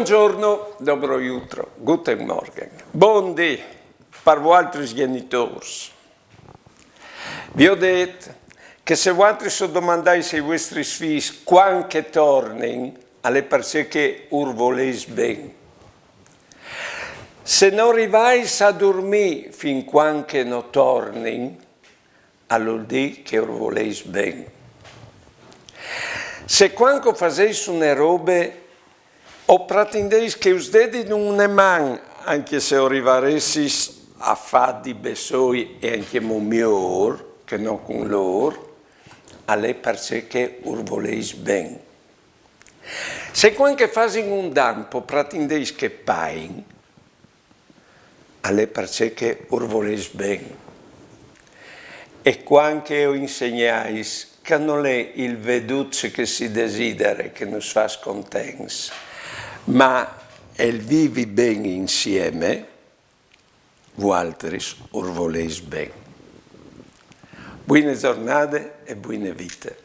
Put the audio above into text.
Buongiorno, dobro jutro, guten Morgen. Buondì per vostri genitori. Vi ho detto che se voi so domandate ai vostri figli quando che tornino, alle persone che volete bene. Se non arrivate a dormire fin quando che non tornino, allora dire che volete bene. Se quando fate una robe o pretendete che us dedino una mano, anche se arrivaressi a fare di besoi e anche migliore, che non con loro, alle persone che volete bene. Se quando fate un danno pretendete che paghin, alle persone che volete bene. E quando io insegnai che non è il veduto che si desidera che nos fa contenti, ma il vivi bene insieme, voi volete bene. Buone giornate e buone vite.